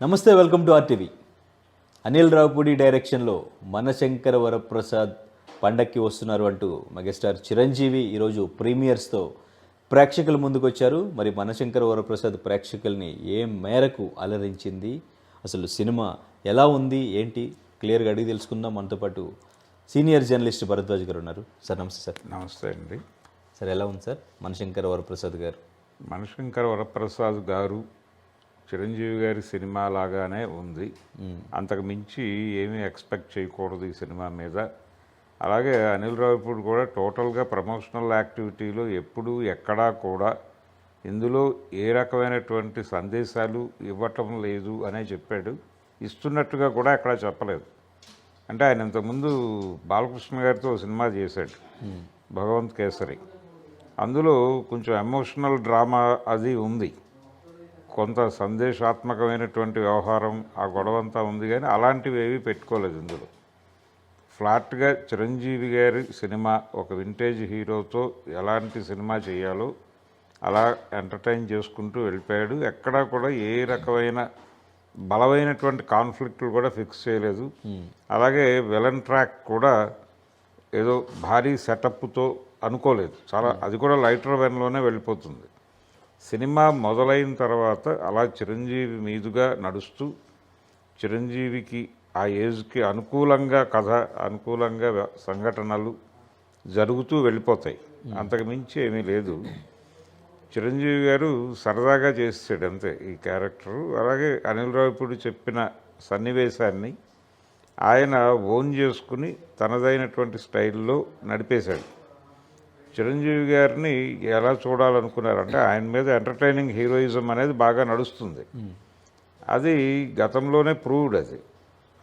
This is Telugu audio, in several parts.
నమస్తే, welcome to RTV. Anil Ravipudi డైరెక్షన్లో మనశంకర వరప్రసాద్ పండక్కి వస్తున్నారు అంటూ మెగాస్టార్ చిరంజీవి ఈరోజు ప్రీమియర్స్తో ప్రేక్షకుల ముందుకు వచ్చారు. మరి మనశంకర వరప్రసాద్ ప్రేక్షకుల్ని ఏ మేరకు అలరించింది, అసలు సినిమా ఎలా ఉంది ఏంటి క్లియర్గా అడిగి తెలుసుకుందాం. మనతో పాటు సీనియర్ జర్నలిస్ట్ భరద్వాజ్ గారు ఉన్నారు. సార్ నమస్తే. సార్ నమస్తే అండి. సార్ ఎలా ఉంది సార్ మనశంకర వరప్రసాద్ గారు? మనశంకర వరప్రసాద్ గారు చిరంజీవి గారి సినిమా లాగానే ఉంది. అంతకు మించి ఏమీ ఎక్స్పెక్ట్ చేయకూడదు ఈ సినిమా మీద. అలాగే అనిల్ రావిపూడి కూడా టోటల్గా ప్రమోషనల్ యాక్టివిటీలో ఎప్పుడూ ఎక్కడా కూడా ఇందులో ఏ రకమైనటువంటి సందేశాలు ఇవ్వటం లేదు అనే చెప్పాడు. ఇస్తున్నట్టుగా కూడా ఎక్కడా చెప్పలేదు. అంటే ఆయన ఇంతకుముందు బాలకృష్ణ గారితో సినిమా చేశాడు, భగవంత్ కేసరి. అందులో కొంచెం ఎమోషనల్ డ్రామా అది ఉంది, కొంత సందేశాత్మకమైనటువంటి వ్యవహారం, ఆ గొడవంతా ఉంది. కానీ అలాంటివి ఏవి పెట్టుకోలేదు ఇందులో. ఫ్లాట్గా చిరంజీవి గారి సినిమా ఒక వింటేజ్ హీరోతో ఎలాంటి సినిమా చేయాలో అలా ఎంటర్టైన్ చేసుకుంటూ వెళ్ళిపోయాడు. ఎక్కడా కూడా ఏ రకమైన బలమైనటువంటి కాన్ఫ్లిక్ట్లు కూడా ఫిక్స్ చేయలేదు. అలాగే విలన్ ట్రాక్ కూడా ఏదో భారీ సెటప్తో అనుకోలేదు. చాలా అది కూడా లైటర్ వెన్లోనే వెళ్ళిపోతుంది. సినిమా మొదలైన తర్వాత అలా చిరంజీవి మీదుగా నడుస్తూ చిరంజీవికి ఆ ఏజ్కి అనుకూలంగా కథ, అనుకూలంగా సంఘటనలు జరుగుతూ వెళ్ళిపోతాయి. అంతకు మించి ఏమీ లేదు. చిరంజీవి గారు సరదాగా చేసాడు అంతే ఈ క్యారెక్టరు. అలాగే అనిల్ రావిపూడి చెప్పిన సన్నివేశాన్ని ఆయన ఓన్ చేసుకుని తనదైనటువంటి స్టైల్లో నడిపేశాడు. చిరంజీవి గారిని ఎలా చూడాలనుకున్నారంటే ఆయన మీద ఎంటర్టైనింగ్ హీరోయిజం అనేది బాగా నడుస్తుంది. అది గతంలోనే ప్రూవ్డ్.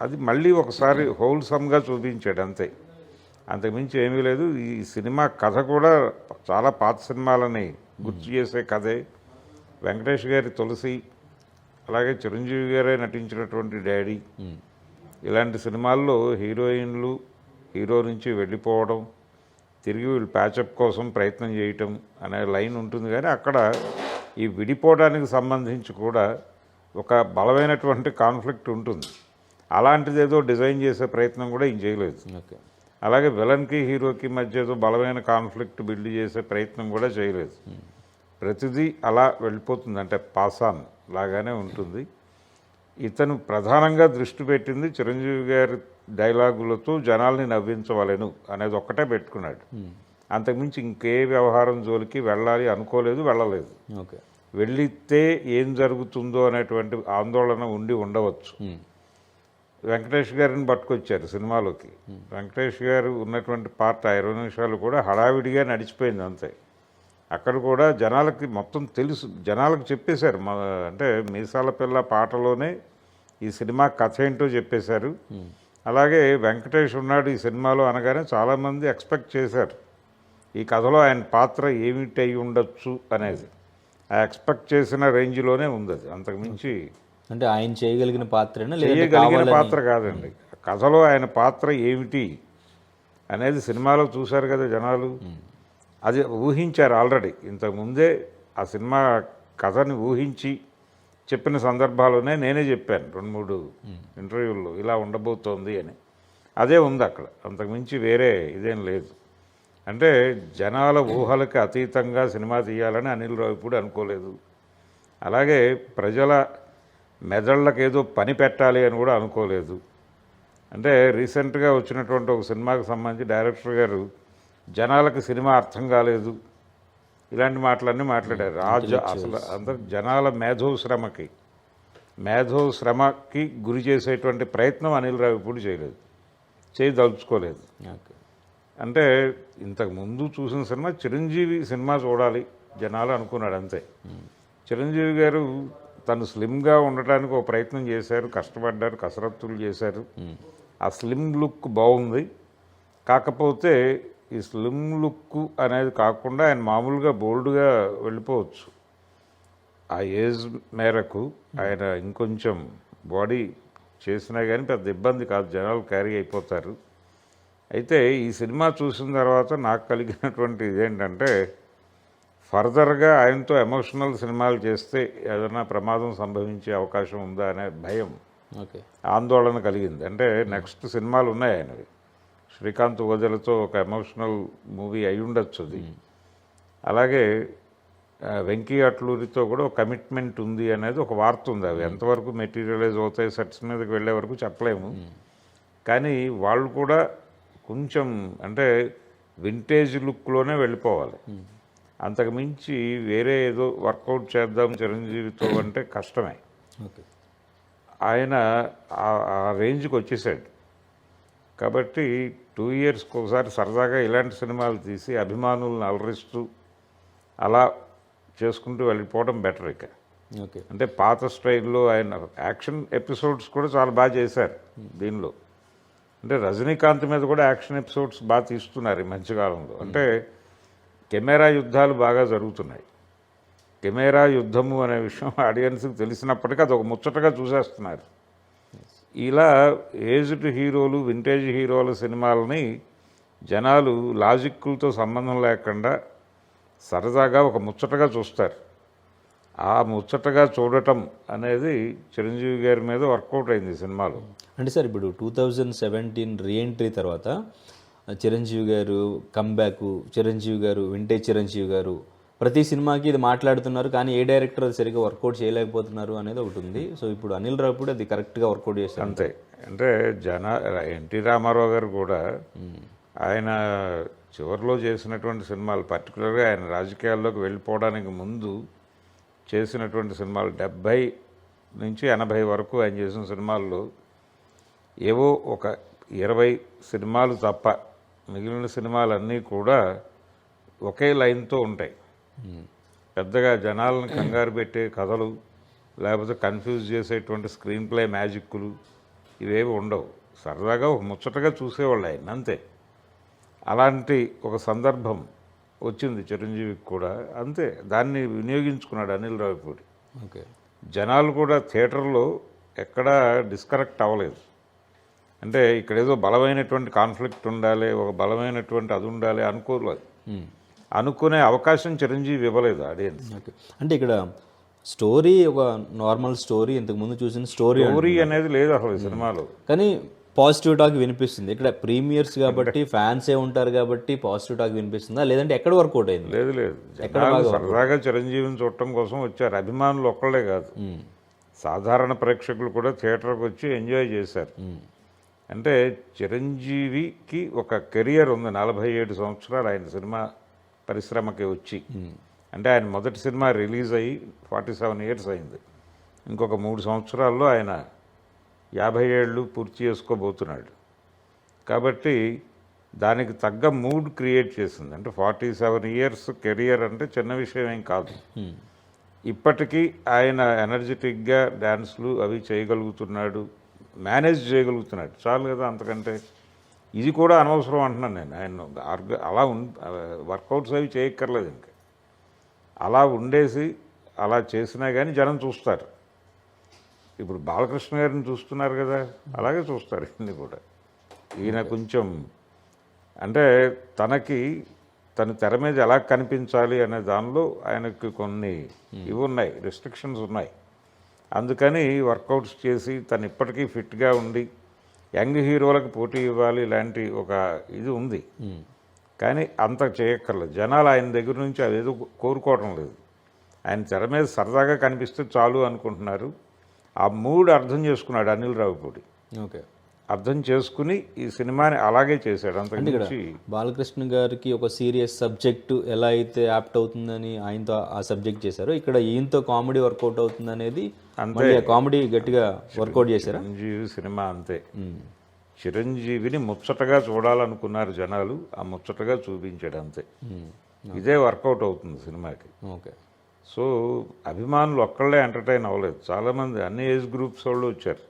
అది మళ్ళీ ఒకసారి హోల్సమ్గా చూపించాడు అంతే. అంతకుమించి ఏమీ లేదు. ఈ సినిమా కథ కూడా చాలా పాత సినిమాలని గుర్తు చేసే కథే. వెంకటేష్ గారి తులసి, అలాగే చిరంజీవి గారే నటించినటువంటి డాడీ, ఇలాంటి సినిమాల్లో హీరోయిన్లు హీరో నుంచి వెళ్ళిపోవడం, తిరిగి వీళ్ళు ప్యాచప్ కోసం ప్రయత్నం చేయటం అనే లైన్ ఉంటుంది. కానీ అక్కడ ఈ విడిపోవడానికి సంబంధించి కూడా ఒక బలమైనటువంటి కాన్ఫ్లిక్ట్ ఉంటుంది. అలాంటిది ఏదో డిజైన్ చేసే ప్రయత్నం కూడా ఏం చేయలేదు. అలాగే విలన్కి హీరోకి మధ్య ఏదో బలమైన కాన్ఫ్లిక్ట్ బిల్డ్ చేసే ప్రయత్నం కూడా చేయలేదు. ప్రతిదీ అలా వెళ్ళిపోతుంది, అంటే పాసాన్ లాగానే ఉంటుంది. ఇతను ప్రధానంగా దృష్టి పెట్టింది చిరంజీవి గారి డైలాగులతో జనాల్ని నవ్వించవలెను అనేది ఒక్కటే పెట్టుకున్నాడు. అంతకుమించి ఇంకే వ్యవహారం జోలికి వెళ్ళాలి అనుకోలేదు, వెళ్ళలేదు. వెళ్ళితే ఏం జరుగుతుందో అనేటువంటి ఆందోళన ఉండి ఉండవచ్చు. వెంకటేష్ గారిని పట్టుకొచ్చారు సినిమాలోకి. వెంకటేష్ గారు ఉన్నటువంటి పార్ట్ 20 నిమిషాలు కూడా హడావిడిగా నడిచిపోయింది అంతే. అక్కడ కూడా జనాలకి మొత్తం తెలుసు, జనాలకు చెప్పేశారు. అంటే మీసాల పిల్ల పాటలోనే ఈ సినిమా కథ ఏంటో చెప్పేశారు. అలాగే వెంకటేష్ ఉన్నాడు ఈ సినిమాలో అనగానే చాలామంది ఎక్స్పెక్ట్ చేశారు ఈ కథలో ఆయన పాత్ర ఏమిటి అయి ఉండొచ్చు అనేది. ఆ ఎక్స్పెక్ట్ చేసిన రేంజ్లోనే ఉంది అది. అంతకుమించి అంటే ఆయన చేయగలిగిన పాత్ర చేయగలిగిన పాత్ర కాదండి. కథలో ఆయన పాత్ర ఏమిటి అనేది సినిమాలో చూశారు కదా జనాలు, అది ఊహించారు ఆల్రెడీ. ఇంతకుముందే ఆ సినిమా కథని ఊహించి చెప్పిన సందర్భాల్లోనే నేనే చెప్పాను 2-3 ఇంటర్వ్యూల్లో ఇలా ఉండబోతోంది అని. అదే ఉంది అక్కడ, అంతకుమించి వేరే ఇదేం లేదు. అంటే జనాల ఊహలకి అతీతంగా సినిమా తీయాలని అనిల్ రావిపూడి అనుకోలేదు. అలాగే ప్రజల మెదళ్ళకి ఏదో పని పెట్టాలి అని కూడా అనుకోలేదు. అంటే రీసెంట్గా వచ్చినటువంటి ఒక సినిమాకి సంబంధించి డైరెక్టర్ గారు జనాలకు సినిమా అర్థం కాలేదు ఇలాంటి మాటలన్నీ మాట్లాడారు. అసలు అందరు జనాల మేధోశ్రమకి గురి చేసేటువంటి ప్రయత్నం అనిల్ రావిపూడి చేయలేదు, చేయదలుచుకోలేదు. అంటే ఇంతకు ముందు చూసిన సినిమా చిరంజీవి సినిమా చూడాలి జనాలు అనుకున్నాడు అంతే. చిరంజీవి గారు తను స్లిమ్గా ఉండటానికి ఒక ప్రయత్నం చేశారు, కష్టపడ్డారు, కసరత్తులు చేశారు. ఆ స్లిమ్ లుక్ బాగుంది. కాకపోతే ఈ స్లిమ్ లుక్ అనేది కాకుండా ఆయన మామూలుగా బోల్డ్గా వెళ్ళిపోవచ్చు. ఆ ఏజ్ మేరకు ఆయన ఇంకొంచెం బాడీ చేసినా కానీ పెద్ద ఇబ్బంది కాదు, జనాలు క్యారీ అయిపోతారు. అయితే ఈ సినిమా చూసిన తర్వాత నాకు కలిగినటువంటి ఇదేంటంటే ఫర్దర్గా ఆయనతో ఎమోషనల్ సినిమాలు చేస్తే ఏదైనా ప్రమాదం సంభవించే అవకాశం ఉందా అనే భయం, ఓకే. ఆందోళన కలిగింది. అంటే నెక్స్ట్ సినిమాలు ఉన్నాయి ఆయనవి. శ్రీకాంత్ ఓజలతో ఒక ఎమోషనల్ మూవీ అయి ఉండొచ్చు అది. అలాగే వెంకీ అట్లూరితో కూడా ఒక కమిట్మెంట్ ఉంది అనేది ఒక వార్త ఉంది. అవి ఎంతవరకు మెటీరియలైజ్ అవుతాయి సెట్స్ మీదకి వెళ్ళే వరకు చెప్పలేము. కానీ వాళ్ళు కూడా కొంచెం అంటే వింటేజ్ లుక్లోనే వెళ్ళిపోవాలి. అంతకు మించి వేరే ఏదో వర్కౌట్ చేద్దాం చిరంజీవితో అంటే కష్టమే. ఓకే. ఆయన ఆ రేంజ్కి వచ్చేసాడు. కాబట్టి 2 ఇయర్స్కి ఒకసారి సరదాగా ఇలాంటి సినిమాలు తీసి అభిమానులను అలరిస్తూ అలా చేసుకుంటూ వెళ్ళిపోవడం బెటర్. ఇక ఓకే. అంటే పాత స్టైల్లో ఆయన యాక్షన్ ఎపిసోడ్స్ కూడా చాలా బాగా చేశారు దీనిలో. అంటే రజనీకాంత్ మీద కూడా యాక్షన్ ఎపిసోడ్స్ బాగా తీస్తున్నారు ఈ మధ్యకాలంలో. అంటే కెమెరా యుద్ధాలు బాగా జరుగుతున్నాయి. కెమెరా యుద్ధము అనే విషయం ఆడియన్స్కి తెలిసినప్పటికీ అది ఒక ముచ్చటగా చూసేస్తున్నారు. ఇలా ఏజ్డ్ హీరోలు, వింటేజ్ హీరోల సినిమాలని జనాలు లాజిక్కులతో సంబంధం లేకుండా సరదాగా ఒక ముచ్చటగా చూస్తారు. ఆ ముచ్చటగా చూడటం అనేది చిరంజీవి గారి మీద వర్కౌట్ అయింది ఈ సినిమాలో. అంటే సార్ ఇప్పుడు 2017 రీఎంట్రీ తర్వాత చిరంజీవి గారు కంబ్యాక్, చిరంజీవి గారు వింటేజ్ చిరంజీవి గారు ప్రతి సినిమాకి ఇది మాట్లాడుతున్నారు, కానీ ఏ డైరెక్టర్ అది సరిగ్గా వర్కౌట్ చేయలేకపోతున్నారు అనేది ఒకటి ఉంది. సో ఇప్పుడు అనిల్ రావిపూడి అది కరెక్ట్గా వర్కౌట్ చేశారు. అంతే. అంటే ఎన్టీ రామారావు గారు కూడా ఆయన చివరిలో చేసినటువంటి సినిమాలు, పర్టికులర్గా ఆయన రాజకీయాల్లోకి వెళ్ళిపోవడానికి ముందు చేసినటువంటి సినిమాలు 70 నుంచి 80 వరకు ఆయన చేసిన సినిమాల్లో ఏవో ఒక 20 సినిమాలు తప్ప మిగిలిన సినిమాలన్నీ కూడా ఒకే లైన్తో ఉంటాయి. పెద్దగా జనాలను కంగారు పెట్టే కథలు, లేకపోతే కన్ఫ్యూజ్ చేసేటువంటి స్క్రీన్ ప్లే మ్యాజిక్లు ఇవేవి ఉండవు. సరదాగా ఒక ముచ్చటగా చూసేవాళ్ళు ఆయన, అంతే. అలాంటి ఒక సందర్భం వచ్చింది చిరంజీవికి కూడా, అంతే. దాన్ని వినియోగించుకున్నాడు అనిల్ రావిపూడి. ఓకే. జనాలు కూడా థియేటర్లో ఎక్కడా డిస్కనెక్ట్ అవ్వలేదు. అంటే ఇక్కడ ఏదో బలమైనటువంటి కాన్ఫ్లిక్ట్ ఉండాలి, ఒక బలమైనటువంటి అది ఉండాలి అనుకోలేదు. అనుకునే అవకాశం చిరంజీవి ఇవ్వలేదు ఆడియన్స్. ఓకే. అంటే ఇక్కడ స్టోరీ ఒక నార్మల్ స్టోరీ, ఇంతకుముందు చూసిన స్టోరీ అనేది లేదు అసలు ఈ సినిమాలో. కానీ పాజిటివ్ టాక్ వినిపిస్తుంది. ఇక్కడ ప్రీమియర్స్ కాబట్టి ఫ్యాన్సే ఉంటారు కాబట్టి పాజిటివ్ టాక్ వినిపిస్తుందా, లేదంటే ఎక్కడ వర్కౌట్ అయింది? లేదు జనాలు సరదాగా చిరంజీవిని చూడటం కోసం వచ్చారు. అభిమానులు ఒక్కళ్ళే కాదు, సాధారణ ప్రేక్షకులు కూడా థియేటర్కి వచ్చి ఎంజాయ్ చేశారు. అంటే చిరంజీవికి ఒక కెరియర్ ఉంది. 47 సంవత్సరాలు ఆయన సినిమా పరిశ్రమకి వచ్చి, అంటే ఆయన మొదటి సినిమా రిలీజ్ అయ్యి 47 ఇయర్స్ అయింది. ఇంకొక 3 సంవత్సరాల్లో ఆయన 50 ఏళ్ళు పూర్తి చేసుకోబోతున్నాడు. కాబట్టి దానికి తగ్గ మూడ్ క్రియేట్ చేసింది. అంటే 47 ఇయర్స్ కెరియర్ అంటే చిన్న విషయం ఏం కాదు. ఇప్పటికీ ఆయన ఎనర్జెటిక్గా డ్యాన్స్లు అవి చేయగలుగుతున్నాడు, మేనేజ్ చేయగలుగుతున్నాడు, చాలు కదా. అంతకంటే ఇది కూడా అనవసరం అంటున్నాను నేను. ఆయన అలా వర్కౌట్స్ అవి చేయక్కర్లేదు. ఇంకా అలా ఉండేసి అలా చేసినా కానీ జనం చూస్తారు. ఇప్పుడు బాలకృష్ణ గారిని చూస్తున్నారు కదా, అలాగే చూస్తారు ఇన్ని కూడా. ఈయన కొంచెం అంటే తను తెర మీద ఎలా కనిపించాలి అనే దానిలో ఆయనకి కొన్ని ఇవి ఉన్నాయి, రెస్ట్రిక్షన్స్ ఉన్నాయి. అందుకని వర్కౌట్స్ చేసి తను ఇప్పటికీ ఫిట్గా ఉండి యంగ్ హీరోలకు పోటీ ఇవ్వాలి, ఇలాంటి ఒక ఇది ఉంది. కానీ అంత చేయక్కర్లేదు. జనాలు ఆయన దగ్గర నుంచి అదేదో కోరుకోవడం లేదు. ఆయన తెర మీద సరదాగా కనిపిస్తే చాలు అనుకుంటున్నారు. ఆ మూడ్ అర్థం చేసుకున్నాడు అనిల్ రావిపూడి. ఓకే. అర్థం చేసుకుని ఈ సినిమాని అలాగే చేశాడు. అంతకుమించి బాలకృష్ణ గారికి ఒక సీరియస్ సబ్జెక్టు ఎలా అయితే యాప్ట్ అవుతుందని ఆయనతో ఆ సబ్జెక్ట్ చేశారో, ఇక్కడ ఈయనతో కామెడీ వర్కౌట్ అవుతుంది అనేది అంతే. కామెడీ గట్టిగా వర్కౌట్ చేశారు. చిరంజీవి సినిమా అంతే. చిరంజీవిని ముచ్చటగా చూడాలనుకున్నారు జనాలు, ఆ ముచ్చటగా చూపించాడు అంతే. ఇదే వర్కౌట్ అవుతుంది సినిమాకి. ఓకే. సో అభిమానులు ఒక్కళ్ళే ఎంటర్టైన్ అవ్వలేదు, చాలామంది అన్ని ఏజ్ గ్రూప్స్ వాళ్ళు వచ్చారు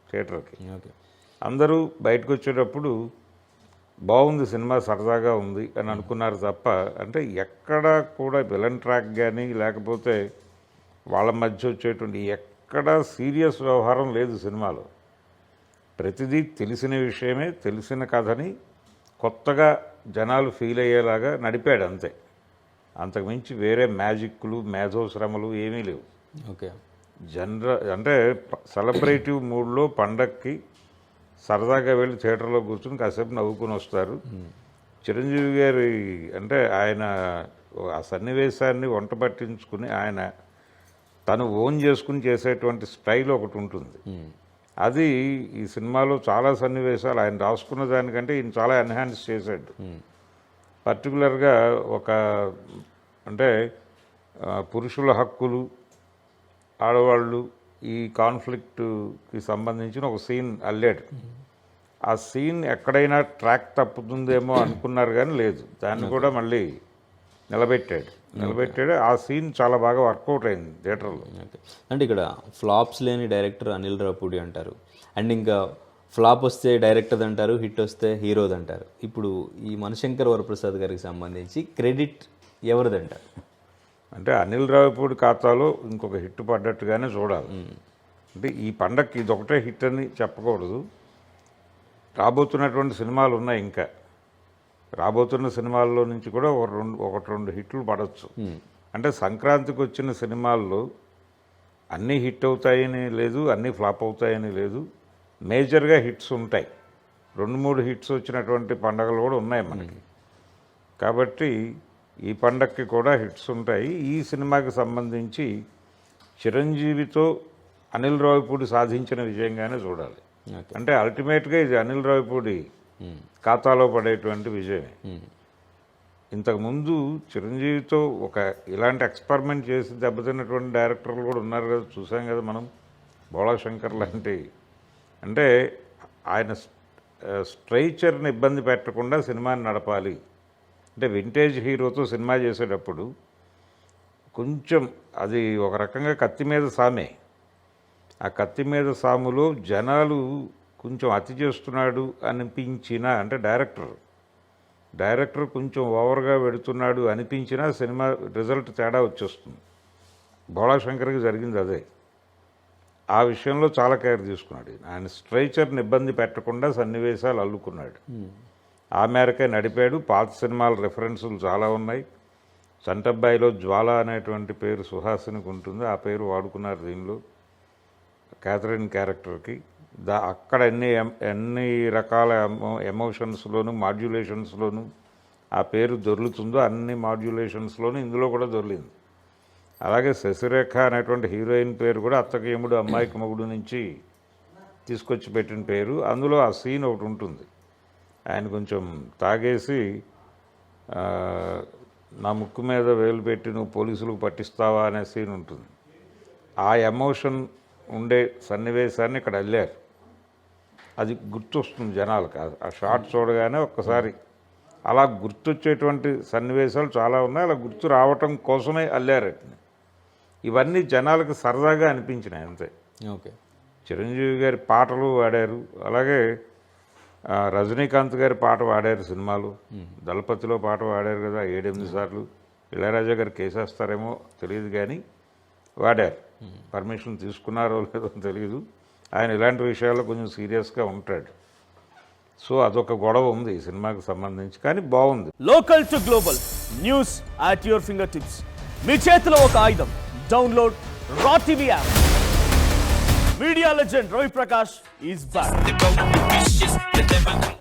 థియేటర్కి. ఓకే. అందరూ బయటకు వచ్చేటప్పుడు బాగుంది సినిమా, సరదాగా ఉంది అని అనుకున్నారు తప్ప, అంటే ఎక్కడ కూడా విలన్ ట్రాక్ కానీ లేకపోతే వాళ్ళ మధ్య వచ్చేటువంటి ఎక్కడ సీరియస్ వ్యవహారం లేదు సినిమాలో. ప్రతిదీ తెలిసిన విషయమే, తెలిసిన కథని కొత్తగా జనాలు ఫీల్ అయ్యేలాగా నడిపాడు అంతే. అంతకుమించి వేరే మ్యాజిక్లు మేధోశ్రమలు ఏమీ లేవు. ఓకే. అంటే సెలబ్రేటివ్ మూడ్లో పండక్కి సరదాగా వెళ్ళి థియేటర్లో కూర్చుని కాసేపు నవ్వుకుని వస్తారు. చిరంజీవి గారి అంటే ఆయన ఆ సన్నివేశాన్ని వంట పట్టించుకుని ఆయన తను ఓన్ చేసుకుని చేసేటువంటి స్టైల్ ఒకటి ఉంటుంది. అది ఈ సినిమాలో చాలా సన్నివేశాలు ఆయన రాసుకున్న దానికంటే ఈయన చాలా ఎన్హాన్స్ చేశాడు. పర్టికులర్గా ఒక అంటే పురుషుల హక్కులు, ఆడవాళ్ళు ఈ కాన్ఫ్లిక్ట్కి సంబంధించిన ఒక సీన్ అల్లాడు. ఆ సీన్ ఎక్కడైనా ట్రాక్ తప్పుతుందేమో అనుకున్నారు కానీ లేదు, దాన్ని కూడా మళ్ళీ నిలబెట్టాడు. ఆ సీన్ చాలా బాగా వర్కౌట్ అయింది థియేటర్లో. అంటే ఇక్కడ ఫ్లాప్స్ లేని డైరెక్టర్ అనిల్ రావుపూడి అంటారు, అండ్ ఇంకా ఫ్లాప్ వస్తే డైరెక్టర్ది అంటారు, హిట్ వస్తే హీరోది అంటారు. ఇప్పుడు ఈ మనశంకర్ వరప్రసాద్ గారికి సంబంధించి క్రెడిట్ ఎవరిది అంటారు? అంటే అనిల్ రావుపూడి ఖాతాలో ఇంకొక హిట్ పడ్డట్టుగానే చూడాలి. అంటే ఈ పండగకి ఇదొకటే హిట్ అని చెప్పకూడదు. రాబోతున్నటువంటి సినిమాలు ఉన్నాయి, ఇంకా రాబోతున్న సినిమాల్లో నుంచి కూడా ఒకటి రెండు హిట్లు పడవచ్చు. అంటే సంక్రాంతికి వచ్చిన సినిమాల్లో అన్నీ హిట్ అవుతాయని లేదు, అన్నీ ఫ్లాప్ అవుతాయని లేదు. మేజర్గా హిట్స్ ఉంటాయి. 2-3 హిట్స్ వచ్చినటువంటి పండగలు కూడా ఉన్నాయి మనకి. కాబట్టి ఈ పండగకి కూడా హిట్స్ ఉంటాయి. ఈ సినిమాకి సంబంధించి చిరంజీవితో అనిల్ రావుపూడి సాధించిన విజయంగానే చూడాలి. అంటే అల్టిమేట్గా ఇది అనిల్ రావుపూడి ఖాతాలో పడేటువంటి విజయమే. ఇంతకుముందు చిరంజీవితో ఒక ఇలాంటి ఎక్స్పెరిమెంట్ చేసి దెబ్బతిన్నటువంటి డైరెక్టర్లు కూడా ఉన్నారు కదా, చూసాం కదా మనం. బోళాశంకర్ లాంటి, అంటే ఆయన స్ట్రైచర్ని ఇబ్బంది పెట్టకుండా సినిమాని నడపాలి. అంటే వింటేజ్ హీరోతో సినిమా చేసేటప్పుడు కొంచెం అది ఒక రకంగా కత్తి మీద సామే. ఆ కత్తి మీద సాములో జనాలు కొంచెం అతి చేస్తున్నాడు అనిపించినా, అంటే డైరెక్టర్ కొంచెం ఓవర్గా పెడుతున్నాడు అనిపించినా సినిమా రిజల్ట్ తేడా వచ్చేస్తుంది. బోళాశంకర్కి జరిగింది అదే. ఆ విషయంలో చాలా కేర్ తీసుకున్నాడు. ఆయన స్ట్రైచర్ని ఇబ్బంది పెట్టకుండా సన్నివేశాలు అల్లుకున్నాడు. ఆ మేరకే నడిపాడు. పాత సినిమాల రెఫరెన్సులు చాలా ఉన్నాయి. చంటబ్బాయిలో జ్వాల అనేటువంటి పేరు సుహాసినికి ఉంటుంది, ఆ పేరు వాడుకున్నారు దీనిలో క్యాథరిన్ క్యారెక్టర్కి. అక్కడ ఎన్ని రకాల ఎమోషన్స్లోను మాడ్యులేషన్స్లోను ఆ పేరు దొర్లుతుందో అన్ని మాడ్యులేషన్స్లోనూ ఇందులో కూడా దొర్లింది. అలాగే శశిరేఖ అనేటువంటి హీరోయిన్ పేరు కూడా అత్తకి యముడు అమ్మాయికి మొగుడు నుంచి తీసుకొచ్చి పెట్టిన పేరు. అందులో ఆ సీన్ ఒకటి ఉంటుంది, ఆయన కొంచెం తాగేసి నా ముక్కు మీద వేలు పెట్టి నువ్వు పోలీసులకు పట్టిస్తావా అనే సీన్ ఉంటుంది. ఆ ఎమోషన్ ఉండే సన్నివేశాన్ని ఇక్కడ అల్లారు. అది గుర్తొస్తుంది జనాలకు. ఆ షాట్ చూడగానే ఒక్కసారి అలా గుర్తొచ్చేటువంటి సన్నివేశాలు చాలా ఉన్నాయి. అలా గుర్తు రావటం కోసమే అల్లారు. ఇవన్నీ జనాలకు సరదాగా అనిపించినాయి అంతే. ఓకే. చిరంజీవి గారి పాటలు వాడారు, అలాగే రజనీకాంత్ గారి పాట వాడారు సినిమాలు. దళపతిలో పాట వాడారు కదా 7-8 సార్లు. ఇళయరాజా గారు కేసేస్తారేమో తెలియదు కానీ వాడారు. పర్మిషన్ తీసుకున్నారో లేదో తెలియదు. ఆయన ఇలాంటి విషయాల్లో కొంచెం సీరియస్గా ఉంటాడు. సో అదొక గొడవ ఉంది ఈ సినిమాకి సంబంధించి, కానీ బాగుంది. Local to global news at your finger tips. మీ చేతిలో ఒక ఆయుధం. డౌన్లోడ్ రా TV app. Media legend Ravi Prakash is back.